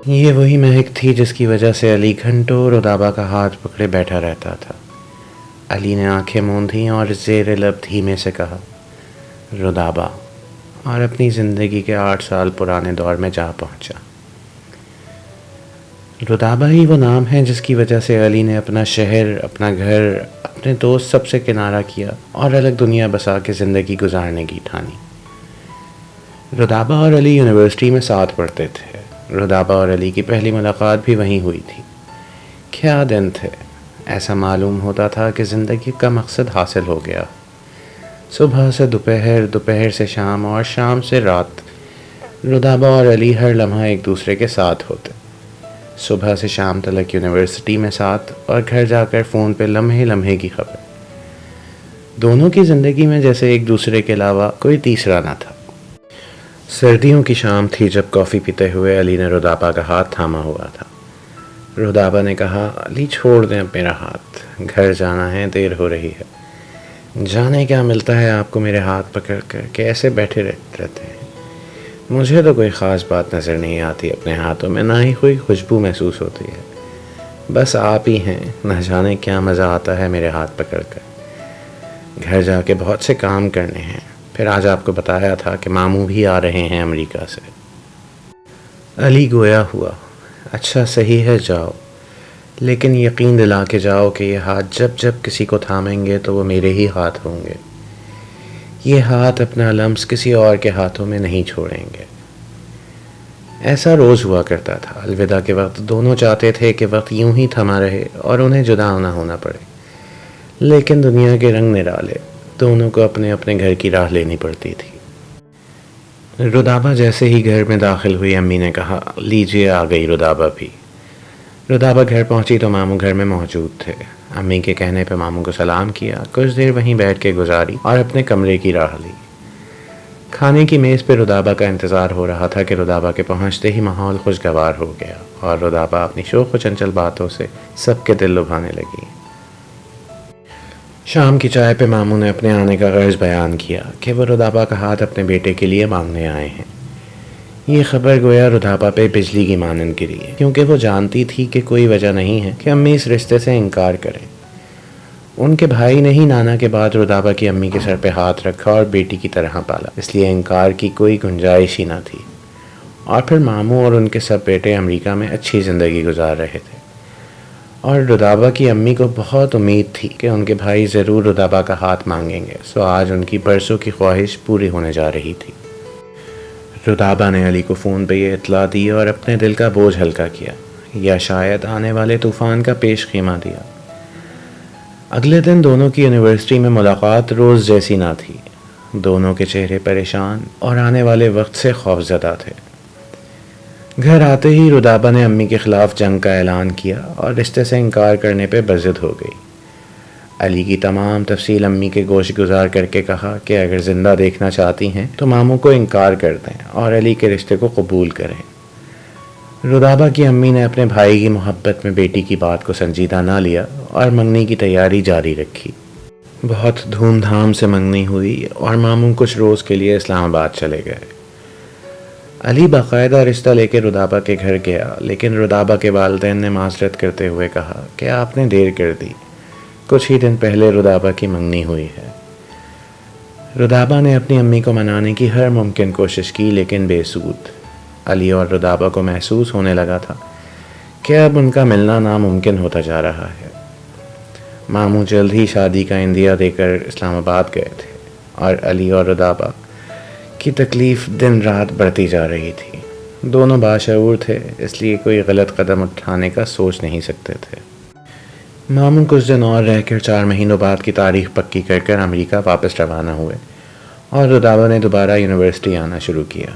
یہ وہی مہک تھی جس کی وجہ سے علی گھنٹوں رودابہ کا ہاتھ پکڑے بیٹھا رہتا تھا۔ علی نے آنکھیں موندیں اور زیر لب دھیمے سے کہا، رودابہ، اور اپنی زندگی کے 8 سال پرانے دور میں جا پہنچا۔ رودابہ ہی وہ نام ہے جس کی وجہ سے علی نے اپنا شہر، اپنا گھر، اپنے دوست سب سے کنارہ کیا اور الگ دنیا بسا کے زندگی گزارنے کی ٹھانی۔ رودابہ اور علی یونیورسٹی میں ساتھ پڑھتے تھے۔ رودابہ اور علی کی پہلی ملاقات بھی وہیں ہوئی تھی۔ کیا دن تھے! ایسا معلوم ہوتا تھا کہ زندگی کا مقصد حاصل ہو گیا۔ صبح سے دوپہر، دوپہر سے شام اور شام سے رات، رودابہ اور علی ہر لمحہ ایک دوسرے کے ساتھ ہوتے۔ صبح سے شام تلک یونیورسٹی میں ساتھ، اور گھر جا کر فون پہ لمحے لمحے کی خبر۔ دونوں کی زندگی میں جیسے ایک دوسرے کے علاوہ کوئی تیسرا نہ تھا۔ سردیوں کی شام تھی جب کافی پیتے ہوئے علی نے رودابہ کا ہاتھ تھاما ہوا تھا۔ رودابہ نے کہا، علی چھوڑ دیں اب میرا ہاتھ، گھر جانا ہے، دیر ہو رہی ہے۔ جانے کیا ملتا ہے آپ کو میرے ہاتھ پکڑ کر کہ ایسے بیٹھے رہتے ہیں؟ مجھے تو کوئی خاص بات نظر نہیں آتی اپنے ہاتھوں میں، نہ ہی کوئی خوشبو محسوس ہوتی ہے۔ بس آپ ہی ہیں، نہ جانے کیا مزہ آتا ہے میرے ہاتھ پکڑ کر۔ گھر جا کے بہت سے کام کرنے ہیں، پھر آج آپ کو بتایا تھا کہ ماموں بھی آ رہے ہیں امریکہ سے۔ علی گویا ہوا، اچھا صحیح ہے جاؤ، لیکن یقین دلا کے جاؤ کہ یہ ہاتھ جب جب کسی کو تھامیں گے تو وہ میرے ہی ہاتھ ہوں گے۔ یہ ہاتھ اپنا لمس کسی اور کے ہاتھوں میں نہیں چھوڑیں گے۔ ایسا روز ہوا کرتا تھا۔ الوداع کے وقت دونوں چاہتے تھے کہ وقت یوں ہی تھما رہے اور انہیں جدا نہ ہونا پڑے، لیکن دنیا کے رنگ نرالے، دونوں کو اپنے اپنے گھر کی راہ لینی پڑتی تھی۔ رودابہ جیسے ہی گھر میں داخل ہوئی، امی نے کہا، لیجیے آ گئی رودابہ بھی۔ رودابہ گھر پہنچی تو ماموں گھر میں موجود تھے۔ امی کے کہنے پہ ماموں کو سلام کیا، کچھ دیر وہیں بیٹھ کے گزاری اور اپنے کمرے کی راہ لی۔ کھانے کی میز پہ رودابہ کا انتظار ہو رہا تھا کہ رودابہ کے پہنچتے ہی ماحول خوشگوار ہو گیا اور رودابہ اپنی شوخ و چنچل باتوں سے سب کے دل لبھانے لگی۔ شام کی چائے پہ ماموں نے اپنے آنے کا غرض بیان کیا کہ وہ رودابہ کا ہاتھ اپنے بیٹے کے لیے مانگنے آئے ہیں۔ یہ خبر گویا رودابہ پہ بجلی کی مانند گری، کیونکہ وہ جانتی تھی کہ کوئی وجہ نہیں ہے کہ امی اس رشتے سے انکار کریں۔ ان کے بھائی نے ہی نانا کے بعد رودابہ کی امی کے سر پہ ہاتھ رکھا اور بیٹی کی طرح پالا، اس لیے انکار کی کوئی گنجائش ہی نہ تھی۔ اور پھر ماموں اور ان کے سب بیٹے امریکہ میں اچھی زندگی گزار رہے تھے، اور رودابہ کی امی کو بہت امید تھی کہ ان کے بھائی ضرور رودابہ کا ہاتھ مانگیں گے، سو آج ان کی برسوں کی خواہش پوری ہونے جا رہی تھی۔ رودابہ نے علی کو فون پہ یہ اطلاع دی اور اپنے دل کا بوجھ ہلکا کیا، یا شاید آنے والے طوفان کا پیش خیمہ دیا۔ اگلے دن دونوں کی یونیورسٹی میں ملاقات روز جیسی نہ تھی۔ دونوں کے چہرے پریشان اور آنے والے وقت سے خوفزدہ تھے۔ گھر آتے ہی رودابہ نے امی کے خلاف جنگ کا اعلان کیا اور رشتے سے انکار کرنے پہ بضد ہو گئی۔ علی کی تمام تفصیل امی کے گوش گزار کر کے کہا کہ اگر زندہ دیکھنا چاہتی ہیں تو ماموں کو انکار کر دیں اور علی کے رشتے کو قبول کریں۔ رودابہ کی امی نے اپنے بھائی کی محبت میں بیٹی کی بات کو سنجیدہ نہ لیا اور منگنی کی تیاری جاری رکھی۔ بہت دھوم دھام سے منگنی ہوئی اور ماموں کچھ روز کے لیے اسلام آباد چلے گئے۔ علی باقاعدہ رشتہ لے کے رودابہ کے گھر گیا، لیکن رودابہ کے والدین نے معذرت کرتے ہوئے کہا کہ آپ نے دیر کر دی، کچھ ہی دن پہلے رودابہ کی منگنی ہوئی ہے۔ رودابہ نے اپنی امی کو منانے کی ہر ممکن کوشش کی، لیکن بے سود۔ علی اور رودابہ کو محسوس ہونے لگا تھا کہ اب ان کا ملنا ناممکن ہوتا جا رہا ہے۔ ماموں جلد ہی شادی کا عندیہ دے کر اسلام آباد گئے تھے، اور علی اور رودابہ کی تکلیف دن رات بڑھتی جا رہی تھی۔ دونوں باشعور تھے، اس لیے کوئی غلط قدم اٹھانے کا سوچ نہیں سکتے تھے۔ ماموں کچھ دن اور رہ کر 4 مہینوں بعد کی تاریخ پکی کر کر امریکہ واپس روانہ ہوئے، اور رودابہ نے دوبارہ یونیورسٹی آنا شروع کیا۔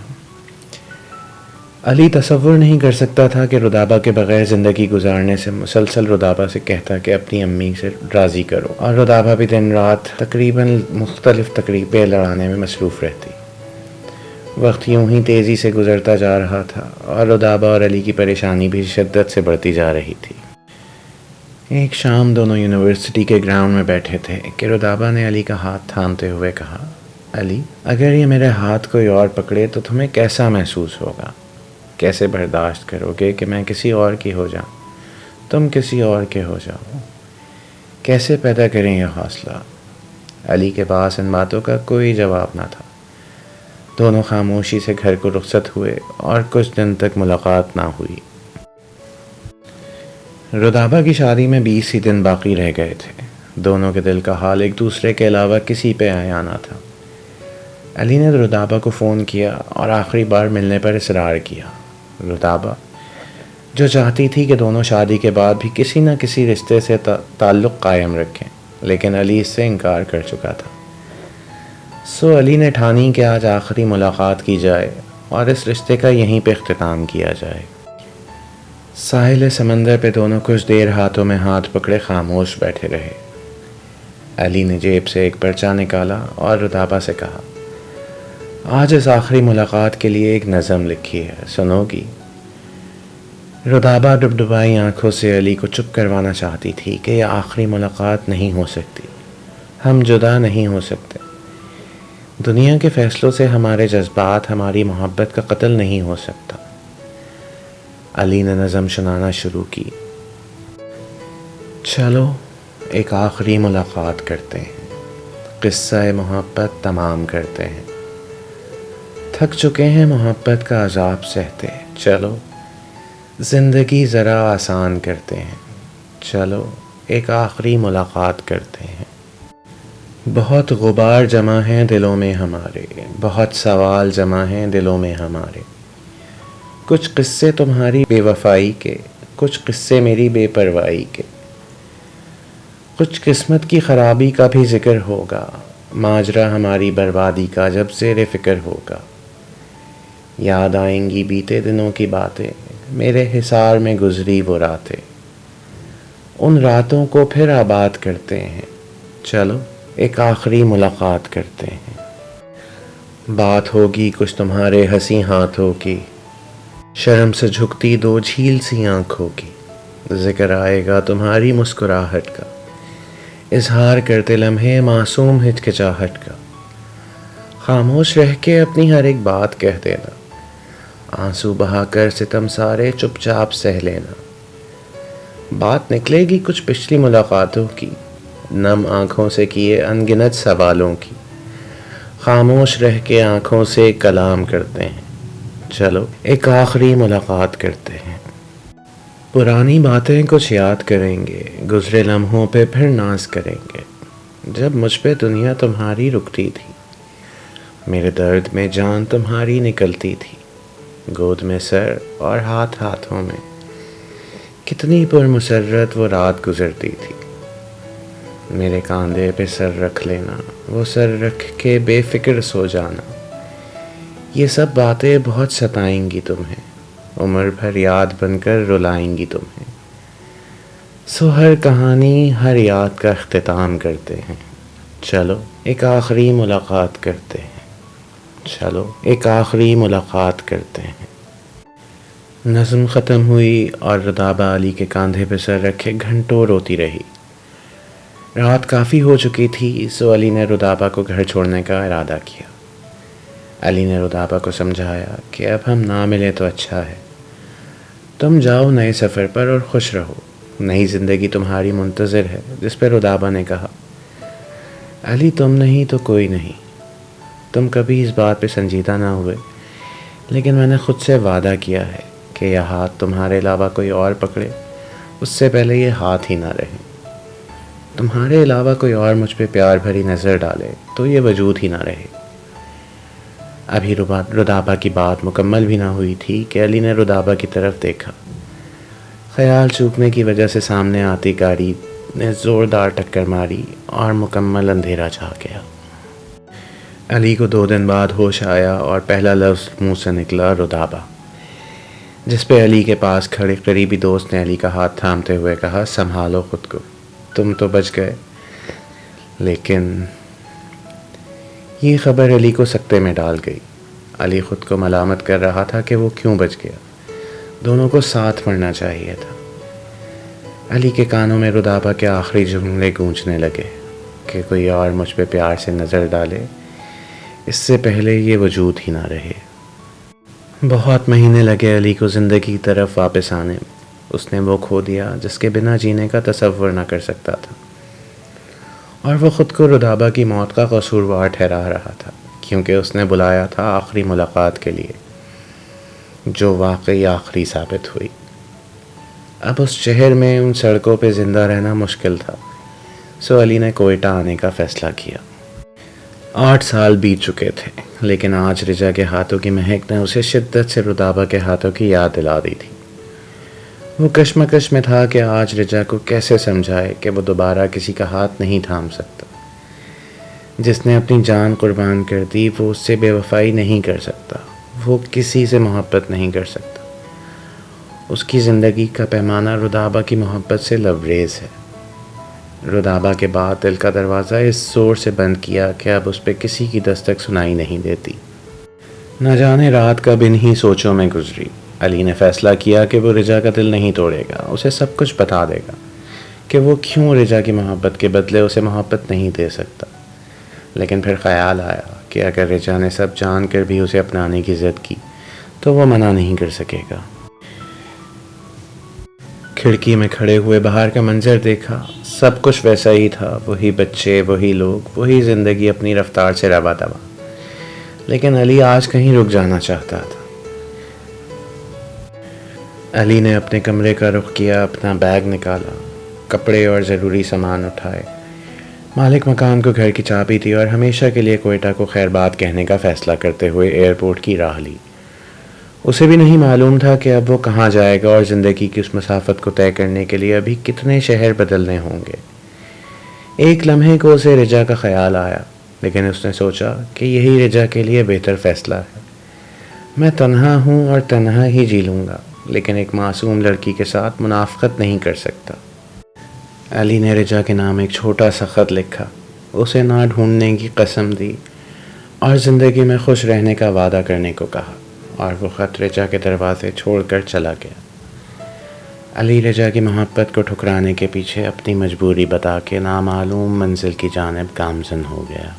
علی تصور نہیں کر سکتا تھا کہ رودابہ کے بغیر زندگی گزارنے سے مسلسل رودابہ سے کہتا کہ اپنی امی سے راضی کرو، اور رودابہ بھی دن رات تقریباً مختلف تقریبیں لڑانے میں مصروف رہتی۔ وقت یوں ہی تیزی سے گزرتا جا رہا تھا، اور رودابہ اور علی کی پریشانی بھی شدت سے بڑھتی جا رہی تھی۔ ایک شام دونوں یونیورسٹی کے گراؤنڈ میں بیٹھے تھے کہ رودابہ نے علی کا ہاتھ تھامتے ہوئے کہا، علی، اگر یہ میرے ہاتھ کوئی اور پکڑے تو تمہیں کیسا محسوس ہوگا؟ کیسے برداشت کرو گے کہ میں کسی اور کی ہو جاؤں، تم کسی اور کے ہو جاؤ؟ کیسے پیدا کریں یہ حوصلہ؟ علی کے پاس ان باتوں کا کوئی جواب نہ تھا۔ دونوں خاموشی سے گھر کو رخصت ہوئے اور کچھ دن تک ملاقات نہ ہوئی۔ رودابہ کی شادی میں 20 ہی دن باقی رہ گئے تھے۔ دونوں کے دل کا حال ایک دوسرے کے علاوہ کسی پہ آیا نہ تھا۔ علی نے رودابہ کو فون کیا اور آخری بار ملنے پر اصرار کیا۔ رودابہ جو چاہتی تھی کہ دونوں شادی کے بعد بھی کسی نہ کسی رشتے سے تعلق قائم رکھیں، لیکن علی اس سے انکار کر چکا تھا۔ سو علی نے ٹھانی کہ آج آخری ملاقات کی جائے اور اس رشتے کا یہیں پہ اختتام کیا جائے۔ ساحل سمندر پہ دونوں کچھ دیر ہاتھوں میں ہاتھ پکڑے خاموش بیٹھے رہے۔ علی نے جیب سے ایک پرچہ نکالا اور رودابہ سے کہا، آج اس آخری ملاقات کے لیے ایک نظم لکھی ہے، سنو گی؟ رودابہ ڈبڈبائی آنکھوں سے علی کو چپ کروانا چاہتی تھی کہ یہ آخری ملاقات نہیں ہو سکتی، ہم جدا نہیں ہو سکتے۔ دنیا کے فیصلوں سے ہمارے جذبات، ہماری محبت کا قتل نہیں ہو سکتا۔ علی نے نظم سنانا شروع کی۔ چلو ایک آخری ملاقات کرتے ہیں، قصہ محبت تمام کرتے ہیں، تھک چکے ہیں محبت کا عذاب سہتے، چلو زندگی ذرا آسان کرتے ہیں، چلو ایک آخری ملاقات کرتے ہیں۔ بہت غبار جمع ہیں دلوں میں ہمارے، بہت سوال جمع ہیں دلوں میں ہمارے، کچھ قصے تمہاری بے وفائی کے، کچھ قصے میری بے پروائی کے، کچھ قسمت کی خرابی کا بھی ذکر ہوگا، ماجرا ہماری بربادی کا جب زیر فکر ہوگا۔ یاد آئیں گی بیتے دنوں کی باتیں، میرے حصار میں گزری وہ راتیں، ان راتوں کو پھر آباد کرتے ہیں، چلو ایک آخری ملاقات کرتے ہیں۔ بات ہوگی کچھ تمہارے ہنسی ہاتھوں کی، شرم سے جھکتی دو جھیل سی آنکھوں کی، ذکر آئے گا تمہاری مسکراہٹ کا، اظہار کرتے لمحے معصوم ہچکچاہٹ کا، خاموش رہ کے اپنی ہر ایک بات کہہ دینا، آنسو بہا کر ستم سارے چپ چاپ سہ لینا۔ بات نکلے گی کچھ پچھلی ملاقاتوں کی، نم آنکھوں سے کیے انگنت سوالوں کی، خاموش رہ کے آنکھوں سے کلام کرتے ہیں، چلو ایک آخری ملاقات کرتے ہیں۔ پرانی باتیں کچھ یاد کریں گے، گزرے لمحوں پہ پھر ناز کریں گے، جب مجھ پہ دنیا تمہاری رکتی تھی، میرے درد میں جان تمہاری نکلتی تھی، گود میں سر اور ہاتھ ہاتھوں میں، کتنی پرمسرت وہ رات گزرتی تھی، میرے کاندھے پہ سر رکھ لینا، وہ سر رکھ کے بے فکر سو جانا، یہ سب باتیں بہت ستائیں گی تمہیں، عمر بھر یاد بن کر رلائیں گی تمہیں۔ سو ہر کہانی، ہر یاد کا اختتام کرتے ہیں، چلو ایک آخری ملاقات کرتے ہیں، چلو ایک آخری ملاقات کرتے ہیں۔ نظم ختم ہوئی اور رودابہ علی کے کاندھے پہ سر رکھے گھنٹوں روتی رہی۔ رات کافی ہو چکی تھی، سو علی نے رودابہ کو گھر چھوڑنے کا ارادہ کیا۔ علی نے رودابہ کو سمجھایا کہ اب ہم نہ ملیں تو اچھا ہے، تم جاؤ نئے سفر پر اور خوش رہو، نئی زندگی تمہاری منتظر ہے۔ جس پہ رودابہ نے کہا، علی تم نہیں تو کوئی نہیں، تم کبھی اس بات پہ سنجیدہ نہ ہوئے، لیکن میں نے خود سے وعدہ کیا ہے کہ یہ ہاتھ تمہارے علاوہ کوئی اور پکڑے اس سے پہلے یہ ہاتھ ہی نہ رہے، تمہارے علاوہ کوئی اور مجھ پہ پیار بھری نظر ڈالے تو یہ وجود ہی نہ رہے۔ ابھی رودابہ کی بات مکمل بھی نہ ہوئی تھی کہ علی نے رودابہ کی طرف دیکھا۔ خیال چوکنے کی وجہ سے سامنے آتی گاڑی نے زوردار ٹکر ماری اور مکمل اندھیرا چھا گیا۔ علی کو 2 دن بعد ہوش آیا اور پہلا لفظ منہ سے نکلا، رودابہ، جس پہ علی کے پاس کھڑے قریبی دوست نے علی کا ہاتھ تھامتے ہوئے کہا، سنبھالو خود کو، تم تو بچ گئے۔ لیکن یہ خبر علی کو سکتے میں ڈال گئی۔ علی خود کو ملامت کر رہا تھا کہ وہ کیوں بچ گیا، دونوں کو ساتھ مرنا چاہیے تھا۔ علی کے کانوں میں رودابہ کے آخری جملے گونجنے لگے کہ کوئی اور مجھ پہ پیار سے نظر ڈالے اس سے پہلے یہ وجود ہی نہ رہے۔ بہت مہینے لگے علی کو زندگی کی طرف واپس آنے میں۔ اس نے وہ کھو دیا جس کے بنا جینے کا تصور نہ کر سکتا تھا، اور وہ خود کو رودابہ کی موت کا قصوروار ٹھہرا رہا تھا، کیونکہ اس نے بلایا تھا آخری ملاقات کے لیے، جو واقعی آخری ثابت ہوئی۔ اب اس شہر میں ان سڑکوں پہ زندہ رہنا مشکل تھا، سو علی نے کوئٹہ آنے کا فیصلہ کیا۔ 8 سال بیت چکے تھے، لیکن آج رجا کے ہاتھوں کی مہک نے اسے شدت سے رودابہ کے ہاتھوں کی یاد دلا دی تھی۔ وہ کشمکش میں تھا کہ آج رجا کو کیسے سمجھائے کہ وہ دوبارہ کسی کا ہاتھ نہیں تھام سکتا۔ جس نے اپنی جان قربان کر دی وہ اس سے بے وفائی نہیں کر سکتا، وہ کسی سے محبت نہیں کر سکتا۔ اس کی زندگی کا پیمانہ رودابہ کی محبت سے لبریز ہے۔ رودابہ کے بعد دل کا دروازہ اس زور سے بند کیا کہ اب اس پہ کسی کی دستک سنائی نہیں دیتی۔ نہ جانے رات کب انہی سوچوں میں گزری، علی نے فیصلہ کیا کہ وہ رجا کا دل نہیں توڑے گا، اسے سب کچھ بتا دے گا کہ وہ کیوں رجا کی محبت کے بدلے اسے محبت نہیں دے سکتا۔ لیکن پھر خیال آیا کہ اگر رجا نے سب جان کر بھی اسے اپنانے کی ضد کی تو وہ منع نہیں کر سکے گا۔ کھڑکی میں کھڑے ہوئے باہر کا منظر دیکھا، سب کچھ ویسا ہی تھا، وہی بچے، وہی لوگ، وہی زندگی اپنی رفتار سے روا دوا۔ لیکن علی آج کہیں رک جانا چاہتا تھا۔ علی نے اپنے کمرے کا رخ کیا، اپنا بیگ نکالا، کپڑے اور ضروری سامان اٹھائے۔ مالک مکان کو گھر کی چابی دی اور ہمیشہ کے لیے کوئٹہ کو خیر بات کہنے کا فیصلہ کرتے ہوئے ایئرپورٹ کی راہ لی۔ اسے بھی نہیں معلوم تھا کہ اب وہ کہاں جائے گا اور زندگی کی اس مسافت کو طے کرنے کے لیے ابھی کتنے شہر بدلنے ہوں گے۔ ایک لمحے کو اسے رجا کا خیال آیا، لیکن اس نے سوچا کہ یہی رجا کے لیے بہتر فیصلہ ہے۔ میں تنہا ہوں اور تنہا ہی جی لوں گا، لیکن ایک معصوم لڑکی کے ساتھ منافقت نہیں کر سکتا۔ علی نے رجا کے نام ایک چھوٹا سا خط لکھا، اسے نہ ڈھونڈنے کی قسم دی اور زندگی میں خوش رہنے کا وعدہ کرنے کو کہا، اور وہ خط رجا کے دروازے چھوڑ کر چلا گیا۔ علی رجا کی محبت کو ٹھکرانے کے پیچھے اپنی مجبوری بتا کے نامعلوم منزل کی جانب گامزن ہو گیا۔